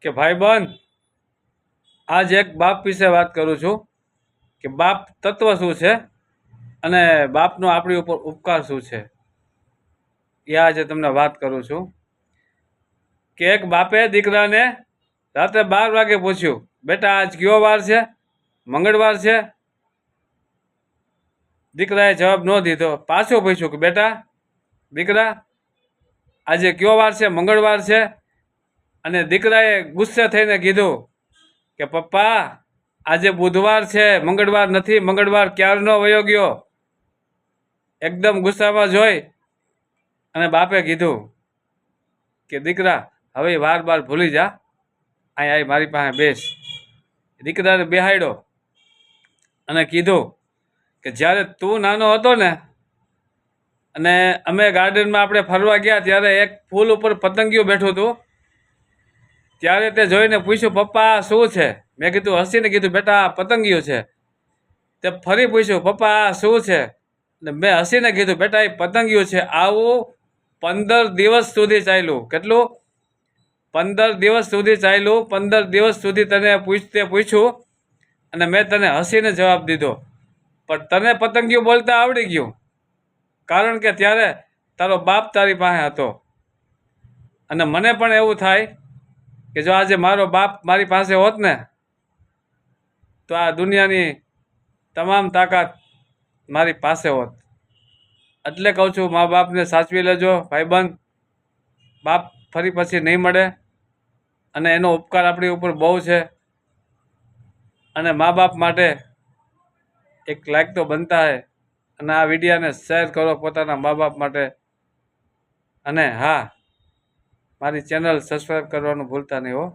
કે ભાઈબંધ, આજ એક બાપ વિશે વાત કરું છું કે બાપ તત્વ શું છે અને બાપનો આપણી ઉપર ઉપકાર શું છે એ આજે તમને વાત કરું છું કે એક બાપે દીકરાને રાત્રે 12 વાગે પૂછ્યું, બેટા આજ કયો વાર છે? મંગળવાર છે? દીકરાએ જવાબ ન દીધો. પાછું પૂછ્યું કે બેટા દીકરા આજે કયો વાર છે? મંગળવાર છે? અને દીકરાએ ગુસ્સે થઈને કીધું કે પપ્પા આજે બુધવાર છે, મંગળવાર નથી. મંગળવાર ક્યારનો વયો ગયો. એકદમ ગુસ્સામાં જોઈ અને બાપે કીધું કે દીકરા હવે વાર ભૂલી જા, અહીં મારી પાસે બેસ. દીકરાને બેહાડ્યો અને કીધું કે જ્યારે તું નાનો હતો ને અને અમે ગાર્ડનમાં આપણે ફરવા ગયા ત્યારે એક ફૂલ ઉપર પતંગિયું બેઠું હતું. ત્યારે તે જોઈને પૂછ્યું, પપ્પા આ શું છે? મેં કીધું, હસીને કીધું, બેટા આ પતંગિયું છે. તે ફરી પૂછ્યું, પપ્પા આ શું છે? ને મેં હસીને કીધું, બેટા એ પતંગિયું છે. આવું 15 દિવસ સુધી ચાલ્યું. કેટલું? 15 દિવસ સુધી ચાલ્યું. 15 દિવસ સુધી તને પૂછ્યું અને મેં તને હસીને જવાબ દીધો, પણ તને પતંગિયું બોલતા આવડી ગયું, કારણ કે ત્યારે તારો બાપ તારી પાસે હતો. અને મને પણ એવું થાય કે જો આજે મારો બાપ મારી પાસે હોત ને તો આ દુનિયાની તમામ તાકાત મારી પાસે હોત. એટલે કહું છું, મા બાપને સાચવી લેજો ભાઈબંધ. બાપ ફરી પછી નહીં મળે અને એનો ઉપકાર આપણી ઉપર બહુ છે. અને મા બાપ માટે એક લાઈક તો બનતા હે અને આ વિડીયાને શેર કરો પોતાના મા બાપ માટે. અને હા, મારી ચેનલ સબસ્ક્રાઈબ કરવાનું ભૂલતા નહીં હો.